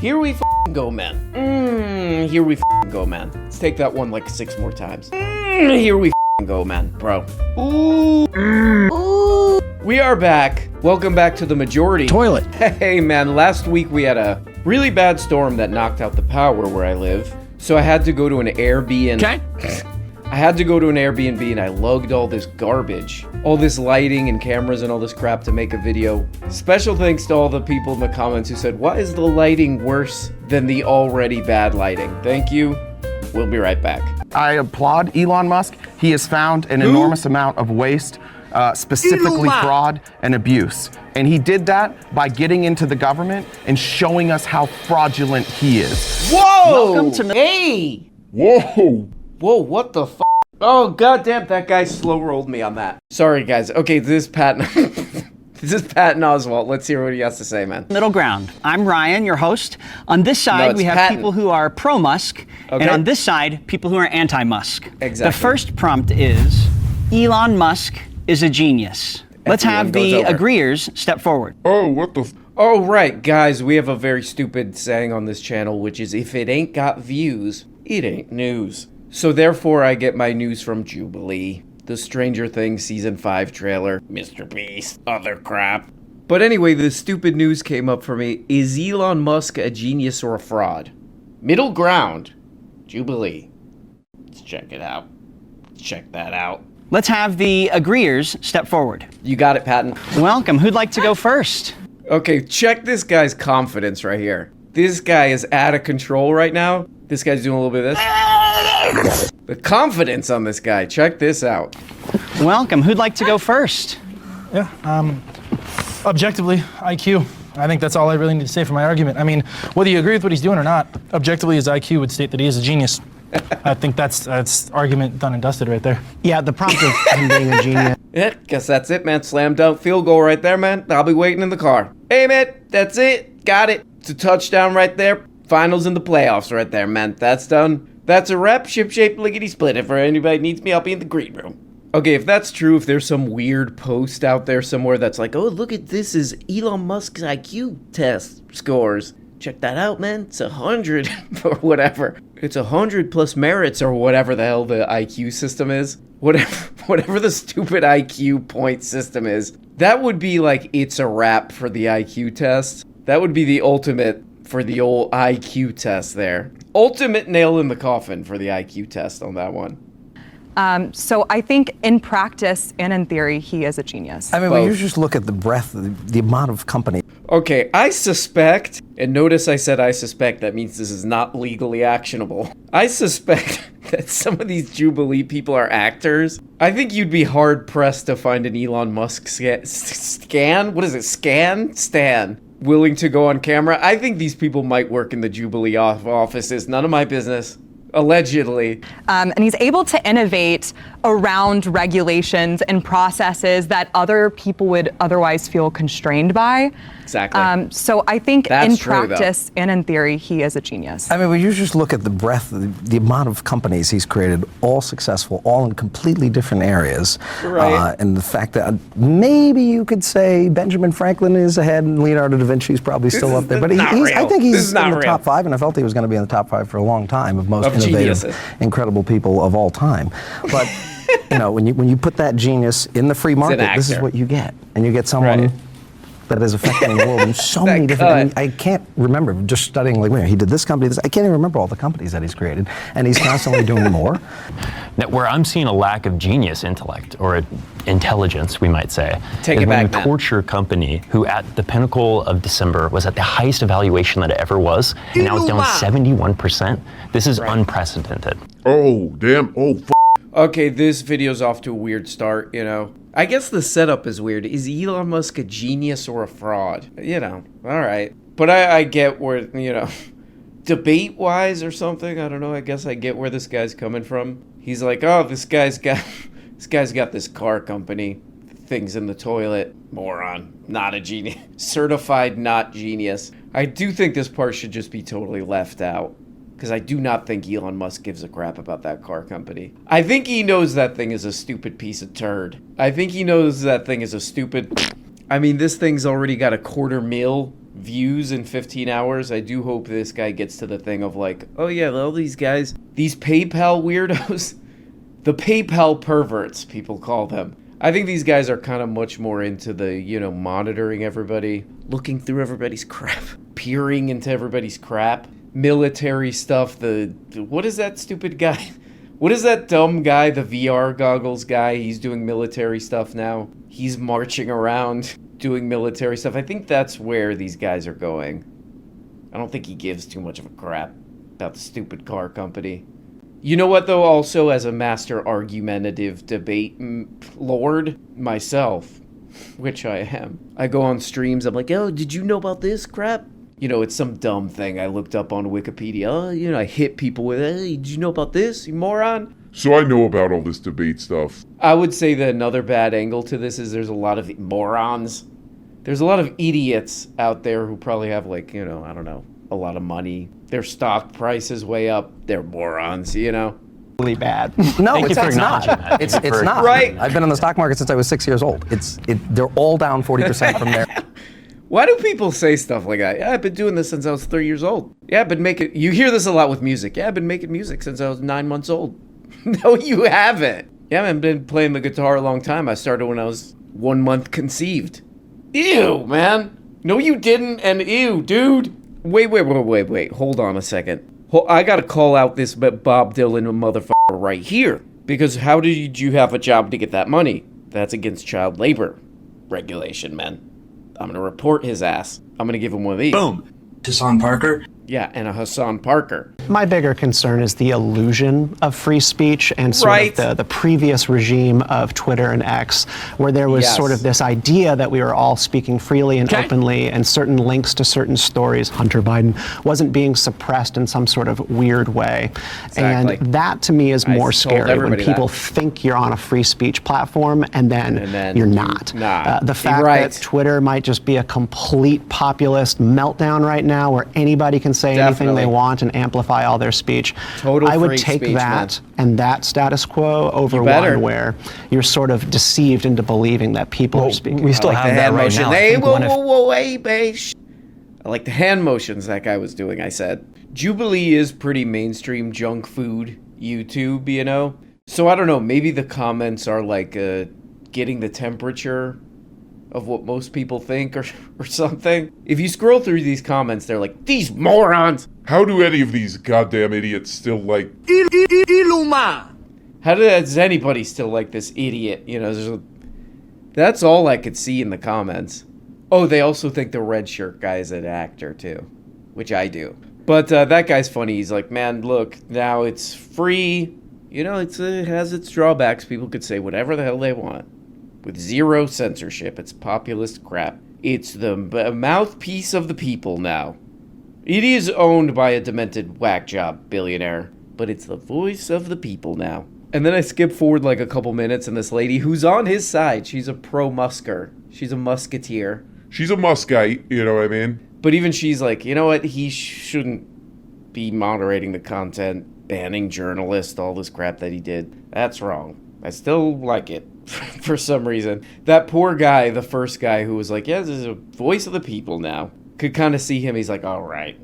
Here we f***ing go, man. Here we f***ing go, man. Let's take that one like 6 more times. Here we f***ing go, man. Bro. Ooh. We are back. Welcome back to the majority. Toilet. Hey, man. Last week we had a really bad storm that knocked out the power where I live. So I had to go to an Airbnb. Okay. I had to go to an Airbnb and I lugged all this garbage, all this lighting and cameras and all this crap to make a video. Special thanks to all the people in the comments who said, why is the lighting worse than the already bad lighting? Thank you. We'll be right back. I applaud Elon Musk. He has found an enormous amount of waste, specifically fraud and abuse. And he did that by getting into the government and showing us how fraudulent he is. Whoa! Welcome to Hey! Whoa! Whoa, what the f***? Oh, goddamn, that guy slow-rolled me on that. Sorry, guys. Okay, this is Patton. This is Patton Oswalt. Let's hear what he has to say, man. Middle ground. I'm Ryan, your host. On this side, we have Patton. People who are pro-Musk, and on this side, people who are anti-Musk. Exactly. The first prompt is, Elon Musk is a genius. Let's have the agreeers step forward. Oh, what the f? Oh, right, guys, we have a very stupid saying on this channel, which is, if it ain't got views, it ain't news. So therefore, I get my news from Jubilee, the Stranger Things Season 5 trailer, Mr. Beast, other crap. But anyway, the stupid news came up for me. Is Elon Musk a genius or a fraud? Middle ground, Jubilee. Let's check it out. Check that out. Let's have the agreeers step forward. You got it, Patton. Welcome. Who'd like to go first? Okay, check this guy's confidence right here. This guy is out of control right now. This guy's doing a little bit of this. The confidence on this guy. Check this out. Welcome. Who'd like to go first? Yeah, objectively, IQ. I think that's all I really need to say for my argument. I mean, whether you agree with what he's doing or not, objectively his IQ would state that he is a genius. I think that's argument done and dusted right there. Yeah, the prompt of him being a genius. Yeah, guess that's it, man. Slam dunk field goal right there, man. I'll be waiting in the car. Hey, man, that's it. Got it. It's a touchdown right there. Finals in the playoffs right there, man. That's done. That's a wrap. Ship-shape, lickety-split. If anybody needs me, I'll be in the green room. Okay, if that's true, if there's some weird post out there somewhere that's like, oh, look at this is Elon Musk's IQ test scores. Check that out, man. It's 100 or whatever. It's 100 plus merits or whatever the hell the IQ system is. Whatever the stupid IQ point system is. That would be like, it's a wrap for the IQ test. That would be the ultimate for the old IQ test there. Ultimate nail in the coffin for the IQ test on that one. So I think in practice and in theory, he is a genius. I mean, when you just look at the breadth, the amount of company. Okay, I suspect, and notice I said I suspect, that means this is not legally actionable. I suspect that some of these Jubilee people are actors. I think you'd be hard-pressed to find an Elon Musk stan, willing to go on camera. I think these people might work in the Jubilee offices. None of my business. Allegedly. And he's able to innovate around regulations and processes that other people would otherwise feel constrained by. Exactly. So I think That's in true, practice and in theory, he is a genius. I mean, when you just look at the breadth, the amount of companies he's created, all successful, all in completely different areas. Right. And the fact that maybe you could say Benjamin Franklin is ahead and Leonardo da Vinci is probably still up there. But I think he's in the top 5, and I felt he was going to be in the top 5 for a long time of most innovative, incredible people of all time. But you know, when you put that genius in the free market, this is what you get. And you get someone that is affecting the world in so many different. I can't remember just studying like, he did this company. I can't even remember all the companies that he's created, and he's constantly doing more. Now, where I'm seeing a lack of genius intellect or intelligence, we might say, Take is it when back, you torture a company who, at the pinnacle of December, was at the highest evaluation that it ever was, and now it's down 71%. This is unprecedented. Oh, damn. Oh, Okay, this video's off to a weird start, you know. I guess the setup is weird. Is Elon Musk a genius or a fraud? You know, all right. But I get where, you know, debate-wise or something, I don't know, I guess I get where this guy's coming from. He's like, oh, this guy's got this car company. Things in the toilet. Moron. Not a genius. Certified not genius. I do think this part should just be totally left out. Because I do not think Elon Musk gives a crap about that car company. I think he knows that thing is a stupid piece of turd. I think he knows that thing is a stupid... I mean, this thing's already got $250 views in 15 hours. I do hope this guy gets to the thing of like, oh yeah, all these guys, these PayPal weirdos, the PayPal perverts, people call them. I think these guys are kind of much more into the, monitoring everybody, looking through everybody's crap, peering into everybody's crap, military stuff. What is that stupid guy? What is that dumb guy, the VR goggles guy? He's doing military stuff now. He's marching around doing military stuff. I think that's where these guys are going. I don't think he gives too much of a crap about the stupid car company. You know what, though? Also, as a master argumentative debate lord myself, which I am, I go on streams, I'm like, oh, did you know about this crap? It's some dumb thing I looked up on Wikipedia. I hit people with, hey, did you know about this, you moron? So I know about all this debate stuff. I would say that another bad angle to this is there's a lot of morons. There's a lot of idiots out there who probably have, I don't know, a lot of money. Their stock price is way up. They're morons, Really bad. No, Thank you for it's not. acknowledging that. It's not. Right. I've been in the stock market since I was 6 years old. They're all down 40% from there. Why do people say stuff like that? Yeah, I've been doing this since I was 3 years old. Yeah, I've been making... You hear this a lot with music. Yeah, I've been making music since I was 9 months old. No, you haven't. Yeah, I've been playing the guitar a long time. I started when I was 1 month conceived. Ew, man. No, you didn't, and ew, dude. Wait. Hold on a second. I gotta call out this Bob Dylan motherfucker right here. Because how did you have a job to get that money? That's against child labor regulation, man. I'm gonna report his ass. I'm gonna give him one of these. Boom. Hassan Parker. Yeah, and a Hassan Parker. My bigger concern is the illusion of free speech and sort of the previous regime of Twitter and X, where there was sort of this idea that we were all speaking freely and openly, and certain links to certain stories. Hunter Biden wasn't being suppressed in some sort of weird way. Exactly. And that to me is more scary, when people think you're on a free speech platform and then you're not. The fact that Twitter might just be a complete populist meltdown right now, where anybody can say anything they want and amplify all their speech. Total I would free take speech, that and that status quo over one where you're sort of deceived into believing that people are speaking. We still have that right now. Hey, wait. I like the hand motions that guy was doing, I said. Jubilee is pretty mainstream junk food YouTube, So I don't know, maybe the comments are like getting the temperature of what most people think or something. If you scroll through these comments, they're like, these morons! How do any of these goddamn idiots still like... How does anybody still like this idiot? That's all I could see in the comments. Oh, they also think the red shirt guy is an actor too, which I do. But that guy's funny. He's like, man, look, now it's free. It has its drawbacks. People could say whatever the hell they want. With zero censorship. It's populist crap. It's the mouthpiece of the people now. It is owned by a demented whack job billionaire, but it's the voice of the people now. And then I skip forward like a couple minutes, and this lady who's on his side, she's a pro-Musker. She's a Musketeer. She's a Muskite, you know what I mean? But even she's like, you know what? He shouldn't be moderating the content, banning journalists, all this crap that he did. That's wrong. I still like it. For some reason. That poor guy, the first guy who was like, yeah, this is a voice of the people now. Could kind of see him. He's like, oh, right.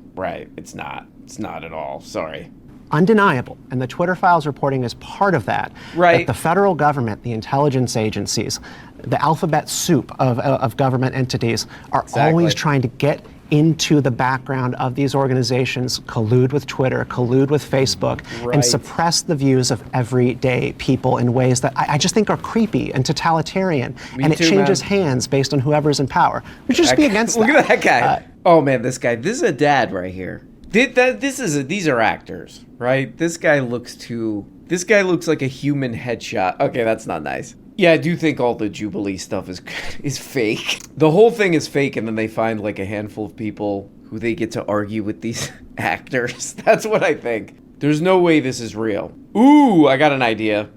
It's not at all. Sorry. Undeniable. And the Twitter Files reporting is part of that. Right. That the federal government, the intelligence agencies, the alphabet soup of government entities are always trying to get into the background of these organizations, collude with Twitter, collude with Facebook, and suppress the views of everyday people in ways that I just think are creepy and totalitarian. Me and too, it changes man. hands based on whoever's in power. We should just be against that. Look at that guy. Oh man, this guy. This is a dad right here. These are actors, right? This guy looks like a human headshot. Okay, that's not nice. Yeah, I do think all the Jubilee stuff is fake. The whole thing is fake, and then they find like a handful of people who they get to argue with these actors. That's what I think. There's no way this is real. Ooh, I got an idea.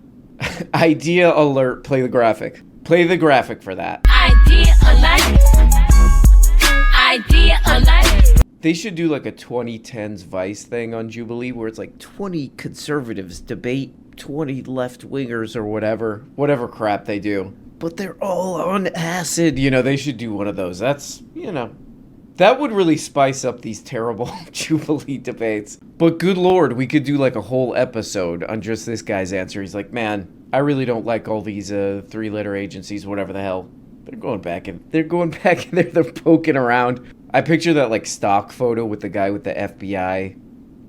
Idea alert. Play the graphic. Play the graphic for that. Idea alert. Idea alert. They should do like a 2010s Vice thing on Jubilee where it's like 20 conservatives debate 20 left-wingers or whatever crap they do. But they're all on acid. They should do one of those. That's That would really spice up these terrible Jubilee debates. But good Lord, we could do like a whole episode on just this guy's answer. He's like, man, I really don't like all these 3-letter agencies, whatever the hell. They're going back in there, they're poking around. I picture that like stock photo with the guy with the FBI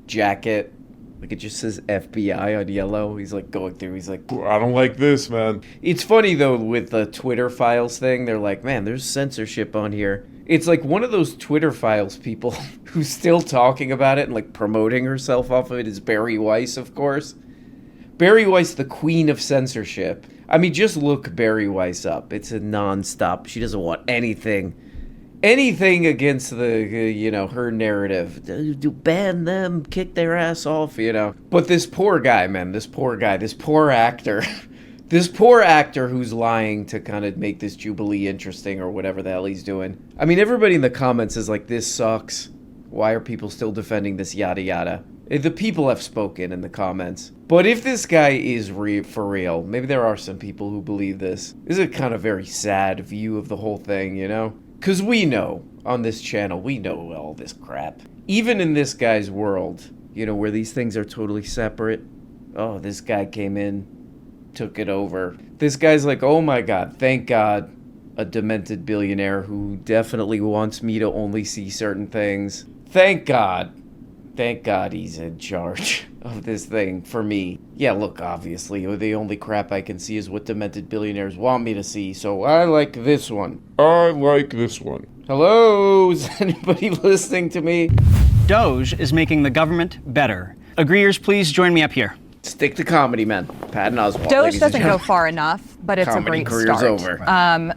jacket. Like it just says FBI on yellow. He's like going through. He's like, I don't like this, man. It's funny though with the Twitter files thing. They're like, man, there's censorship on here. It's like one of those Twitter files people who's still talking about it and like promoting herself off of it is Barry Weiss, of course. Barry Weiss, the queen of censorship. I mean, just look Barry Weiss up. It's a nonstop. She doesn't want anything against the, her narrative. Ban them, kick their ass off, But this poor guy, man, this poor actor, this poor actor who's lying to kind of make this Jubilee interesting or whatever the hell he's doing. I mean, everybody in the comments is like, this sucks. Why are people still defending this, yada yada? The people have spoken in the comments. But if this guy is for real, maybe there are some people who believe this. This is a kind of very sad view of the whole thing, Because we know, on this channel, we know all this crap. Even in this guy's world, where these things are totally separate. Oh, this guy came in, took it over. This guy's like, oh my God, thank God, a demented billionaire who definitely wants me to only see certain things. Thank God he's in charge of this thing for me. Yeah, look, obviously, the only crap I can see is what demented billionaires want me to see, so I like this one. Hello? Is anybody listening to me? DOGE is making the government better. Agreeers, please join me up here. Stick to comedy, man. Patton Oswalt. DOGE doesn't go far enough, but it's comedy a great career's start. Over.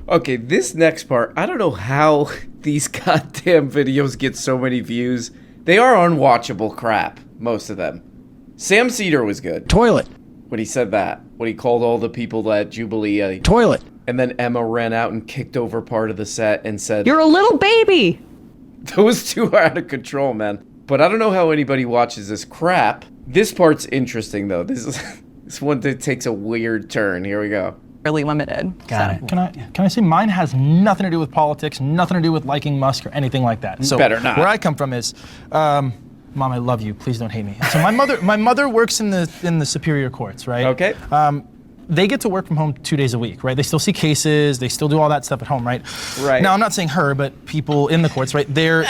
Okay, this next part, I don't know how these goddamn videos get so many views. They are unwatchable crap, most of them. Sam Cedar was good. Toilet. When he said that. When he called all the people at Jubilee. Toilet. And then Emma ran out and kicked over part of the set and said, "You're a little baby." Those two are out of control, man. But I don't know how anybody watches this crap. This part's interesting, though. This one that takes a weird turn. Here we go. Really limited. Got it. Can I say mine has nothing to do with politics, nothing to do with liking Musk or anything like that. So better not. Where I come from is, Mom, I love you. Please don't hate me. So my mother works in the superior courts, right? Okay. They get to work from home 2 days a week, right? They still see cases, they still do all that stuff at home, right? Right. Now I'm not saying her, but people in the courts, right? There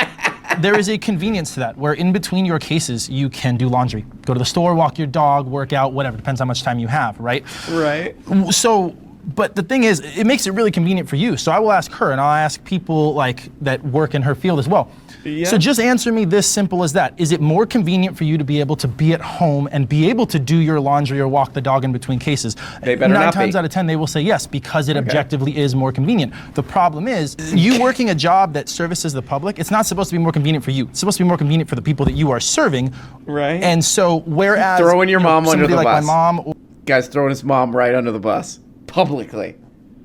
is a convenience to that, where in between your cases, you can do laundry. Go to the store, walk your dog, work out, whatever, depends how much time you have, right? Right. So, but the thing is, it makes it really convenient for you. So I will ask her, and I'll ask people like that work in her field as well. Yeah. So just answer me this simple as that. Is it more convenient for you to be able to be at home and be able to do your laundry or walk the dog in between cases? They better not be. 9 times out of 10, they will say yes, because it objectively is more convenient. The problem is, you working a job that services the public, it's not supposed to be more convenient for you. It's supposed to be more convenient for the people that you are serving. Right. And so, whereas throwing your mom under the somebody like bus. my mom, Guy's throwing his mom right under the bus. Publicly.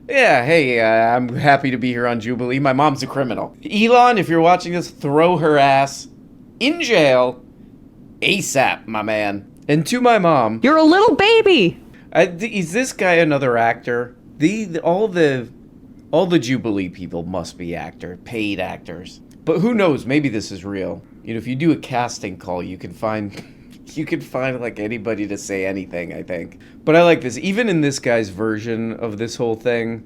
Yeah, hey, I'm happy to be here on Jubilee. My mom's a criminal. Elon, if you're watching this, throw her ass in jail ASAP, my man. And to my mom, "You're a little baby." Is this guy another actor? All the Jubilee people must be paid actors. But who knows? Maybe this is real. If you do a casting call, you can find like anybody to say anything, I think. But I like this. Even in this guy's version of this whole thing,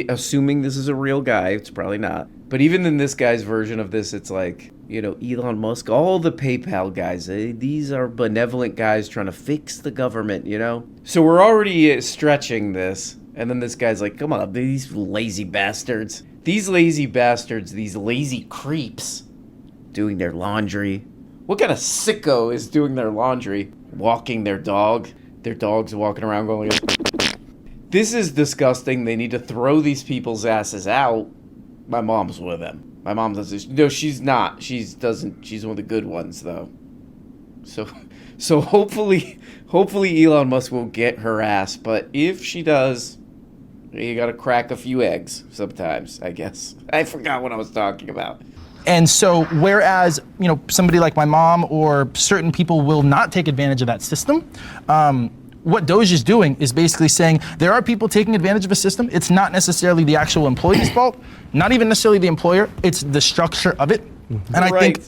assuming this is a real guy, it's probably not. But even in this guy's version of this, it's like, Elon Musk, all the PayPal guys, these are benevolent guys trying to fix the government, So we're already stretching this. And then this guy's like, come on, these lazy bastards. These lazy bastards, these lazy creeps doing their laundry. What kind of sicko is doing their laundry? Walking their dog. Their dog's walking around going, this is disgusting. They need to throw these people's asses out. My mom's with them. My mom doesn't. No, she's not. She's one of the good ones, though. So hopefully Elon Musk will get her ass. But if she does, you gotta crack a few eggs sometimes, I guess. I forgot what I was talking about. And so, whereas, somebody like my mom or certain people will not take advantage of that system, what DOGE is doing is basically saying there are people taking advantage of a system. It's not necessarily the actual employee's fault, not even necessarily the employer. It's the structure of it. And I think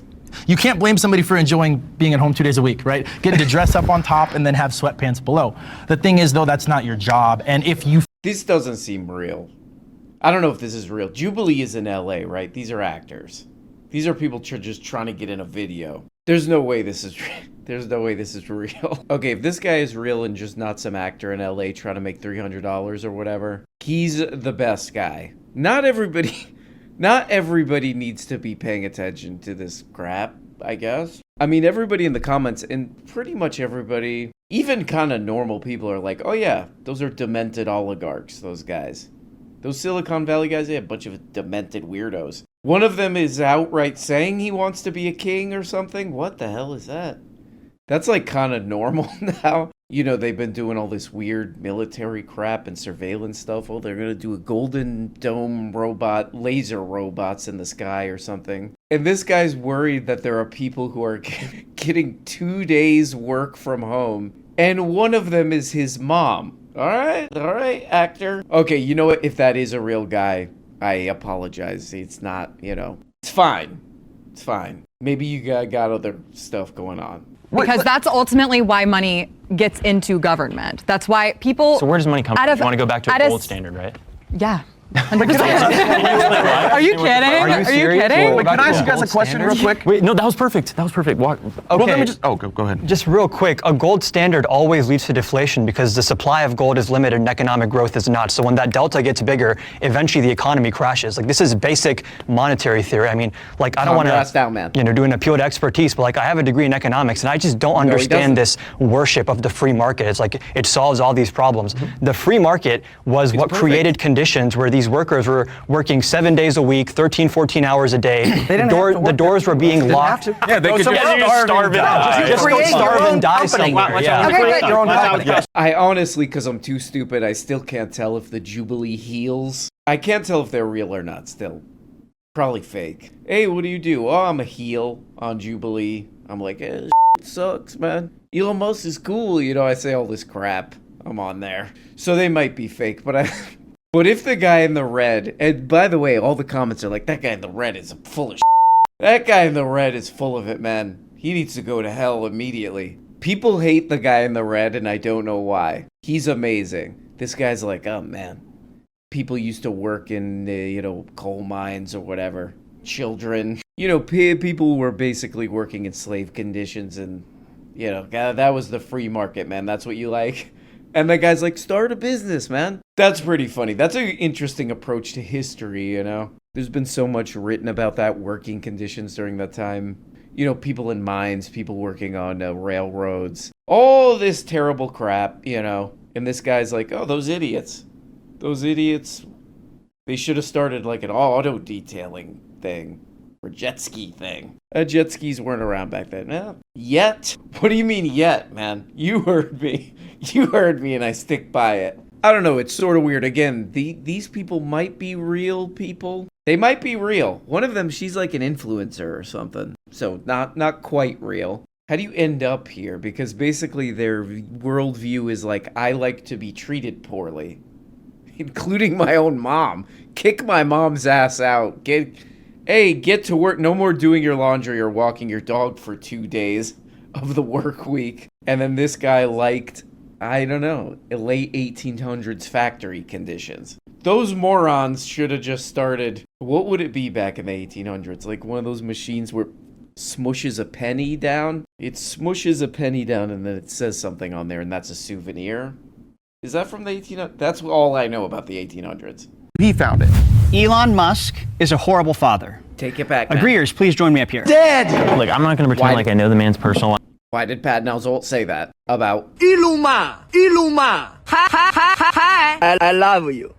you can't blame somebody for enjoying being at home 2 days a week, right? Getting to dress up on top and then have sweatpants below. The thing is, though, that's not your job. And if you... This doesn't seem real. I don't know if this is real. Jubilee is in LA, right? These are actors. These are people just trying to get in a video. There's no way this is There's no way this is real. Okay, if this guy is real and just not some actor in LA trying to make $300 or whatever, he's the best guy. Not everybody needs to be paying attention to this crap, I guess. I mean, everybody in the comments, and pretty much everybody, even kind of normal people, are like, oh yeah, those are demented oligarchs, those guys. Those Silicon Valley guys, they have a bunch of demented weirdos. One of them is outright saying he wants to be a king or something. What the hell is that? That's like kind of normal now. You know, they've been doing all this weird military crap and surveillance stuff. Oh, they're going to do a golden dome robot, laser robots in the sky or something. And this guy's worried that there are people who are getting 2 days work from home. And one of them is his mom. All right, actor. Okay, you know what? If that is a real guy, I apologize. It's not, it's fine. It's fine. Maybe you got other stuff going on. Because that's ultimately why money gets into government. That's why people... So where does money come from? You want to go back to a gold standard, right? Yeah. 100%. Are you kidding? Are you kidding? Wait, can I ask you guys a question real quick? Wait, no, that was perfect. Okay. Well, let me just... Oh, go ahead. Just real quick, a gold standard always leads to deflation because the supply of gold is limited and economic growth is not. So when that delta gets bigger, eventually the economy crashes. Like, this is basic monetary theory. I mean, like, I don't want to, do an appeal to expertise, but like, I have a degree in economics and I just don't understand this worship of the free market. It's like, it solves all these problems. The free market was what created conditions where these workers were working 7 days a week, 13, 14 hours a day. The doors were being locked. Yeah, they could just starve and die. Just go starve and die somewhere. Yeah. I honestly, because I'm too stupid, I still can't tell if the Jubilee heals. I can't tell if they're real or not still. Probably fake. Hey, what do you do? Oh, I'm a heel on Jubilee. I'm like, it sucks, man. Elon Musk is cool. I say all this crap. I'm on there. So they might be fake, but But if the guy in the red, and by the way, all the comments are like, that guy in the red is full of shit. That guy in the red is full of it, man. He needs to go to hell immediately. People hate the guy in the red, and I don't know why. He's amazing. This guy's like, oh man. People used to work in, coal mines or whatever. Children. People were basically working in slave conditions, and, that was the free market, man. That's what you like. And the guy's like, start a business, man. That's pretty funny. That's an interesting approach to history, There's been so much written about that, working conditions during that time. People in mines, people working on railroads. All this terrible crap, And this guy's like, oh, those idiots. They should have started like an auto detailing thing. Or jet ski thing. Jet skis weren't around back then. Yet? What do you mean yet, man? You heard me. You heard me and I stick by it. I don't know, it's sort of weird. Again, these people might be real people. They might be real. One of them, she's like an influencer or something. So not quite real. How do you end up here? Because basically their worldview is like, I like to be treated poorly. Including my own mom. Kick my mom's ass out. Get to work. No more doing your laundry or walking your dog for 2 days of the work week. And then this guy liked, I don't know, late 1800s factory conditions. Those morons should have just started, what would it be back in the 1800s? Like one of those machines where it smushes a penny down? It smushes a penny down and then it says something on there and that's a souvenir. Is that from the 1800s? That's all I know about the 1800s. He found it. Elon Musk is a horrible father. Take it back, man. Agreeers, please join me up here. Dead! Look, I'm not going to pretend like I know the man's personal life. Why did Pat Nelsholt say that about Iluma? I love you.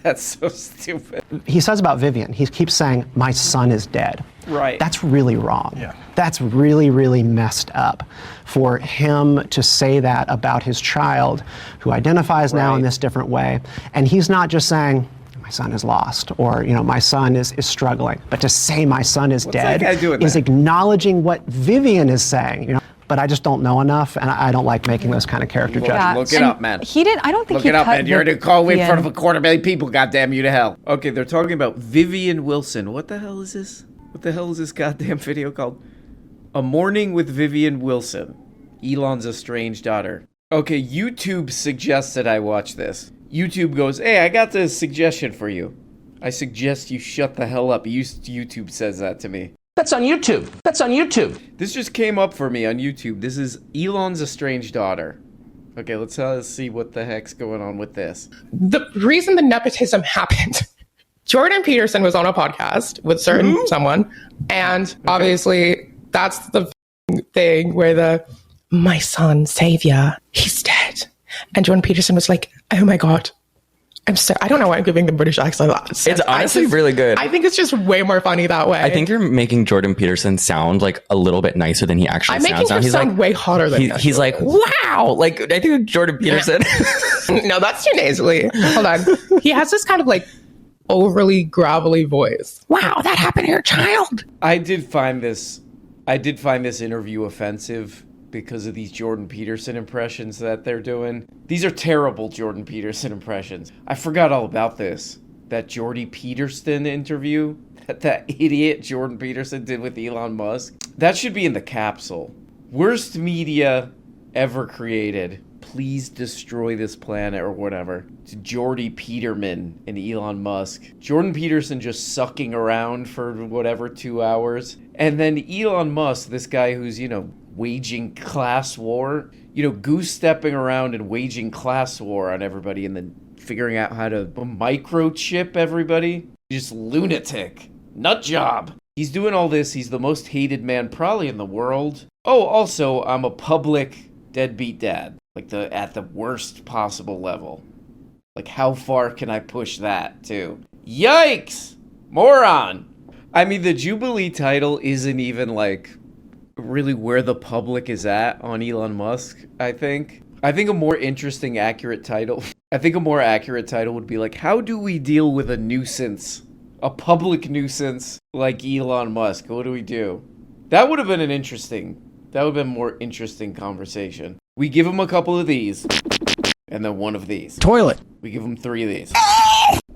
That's so stupid. He says about Vivian, he keeps saying, my son is dead. Right. That's really wrong. Yeah. That's really, really messed up for him to say that about his child who identifies now in this different way. And he's not just saying, my son is lost or, my son is struggling. But to say my son is dead is acknowledging what Vivian is saying. but I just don't know enough, and I don't like making those kind of character judgments. Look it up, man. He didn't. I don't think Look he it up, cut man. You're the in a call in front of end. 250,000 people. Goddamn you to hell. Okay, they're talking about Vivian Wilson. What the hell is this? What the hell is this goddamn video called? A Morning with Vivian Wilson, Elon's estranged daughter. Okay, YouTube suggested I watch this. YouTube goes, hey, I got this suggestion for you. I suggest you shut the hell up. YouTube says that to me. That's on YouTube. That's on YouTube. This just came up for me on YouTube. This is Elon's estranged daughter. Okay, let's see what the heck's going on with this. The reason the nepotism happened, Jordan Peterson was on a podcast with someone, and obviously that's the thing where my son, Savior, he's dead. And Jordan Peterson was like, oh my God. I don't know why I'm giving the British accent. It's honestly really good. I think it's just way more funny that way. I think you're making Jordan Peterson sound like a little bit nicer than he actually I'm sounds. making him sound way hotter than he's like, wow. Like, I think Jordan Peterson. No, that's too nasally. Hold on. He has this kind of like overly gravelly voice. Wow, that happened to your child. I did find this interview offensive because of these Jordan Peterson impressions that they're doing. These are terrible Jordan Peterson impressions. I forgot all about this. That Jordy Peterson interview that idiot Jordan Peterson did with Elon Musk. That should be in the capsule. Worst media ever created. Please destroy this planet or whatever. To Jordy Peterman and Elon Musk. Jordan Peterson just sucking around for whatever 2 hours. And then Elon Musk, this guy who's, waging class war, goose-stepping around and waging class war on everybody and then figuring out how to microchip everybody. Just lunatic. Nut job. He's doing all this. He's the most hated man probably in the world. Oh, also, I'm a public deadbeat dad. Like at the worst possible level. Like, how far can I push that, too? Yikes! Moron! I mean, the Jubilee title isn't even, really where the public is at on Elon Musk, I think. I think a more interesting, accurate title would be how do we deal with a nuisance? A public nuisance like Elon Musk? What do we do? That would have been a more interesting conversation. We give him a couple of these, and then one of these. Toilet. We give him 3 of these.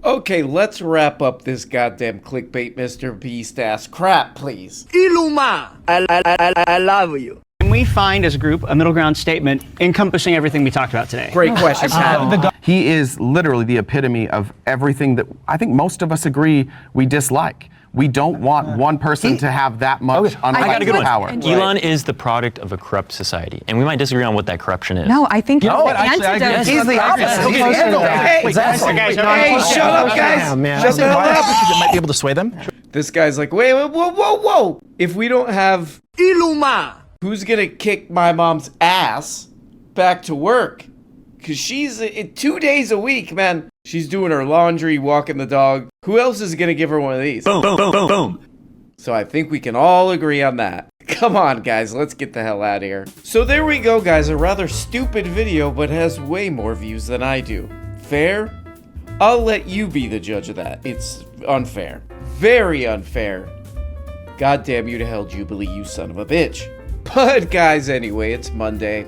Okay, let's wrap up this goddamn clickbait Mr. Beast ass crap, please. Iluma, I love you. Can we find as a group a middle ground statement encompassing everything we talked about today? Great question, Pat. He is literally the epitome of everything that I think most of us agree we dislike. We don't want one person to have that much unlimited power. Elon is the product of a corrupt society, and we might disagree on what that corruption is. No, I think he's the opposite. Hey, shut up, guys. Shut the hell up. Because it might be able to sway them. This guy's like, wait, whoa. If we don't have Iluma, who's gonna kick my mom's ass back to work? Because she's 2 days a week, man. She's doing her laundry, walking the dog. Who else is going to give her one of these? Boom, boom, boom, boom, boom. So I think we can all agree on that. Come on, guys. Let's get the hell out of here. So there we go, guys. A rather stupid video, but has way more views than I do. Fair? I'll let you be the judge of that. It's unfair. Very unfair. Goddamn you to hell, Jubilee, you son of a bitch. But, guys, anyway, it's Monday.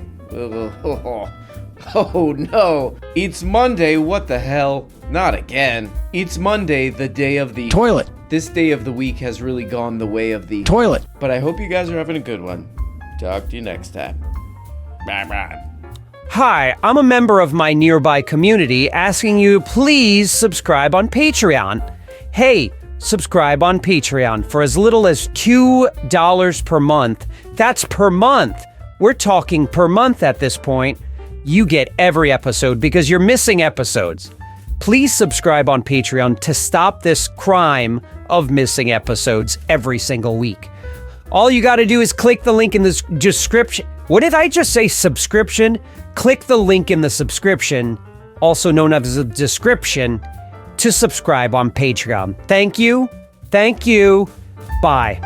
Oh no, it's Monday, what the hell? Not again. It's Monday, the day of the toilet. This day of the week has really gone the way of the toilet. But I hope you guys are having a good one. Talk to you next time. Bye. Hi, I'm a member of my nearby community asking you please subscribe on Patreon. Hey, subscribe on Patreon for as little as $2 per month. That's per month. We're talking per month at this point. You get every episode because you're missing episodes. Please subscribe on Patreon to stop this crime of missing episodes every single week. All you got to do is click the link in the description. What did I just say? Subscription? Click the link in the subscription, also known as the description, to subscribe on Patreon. Thank you. Bye.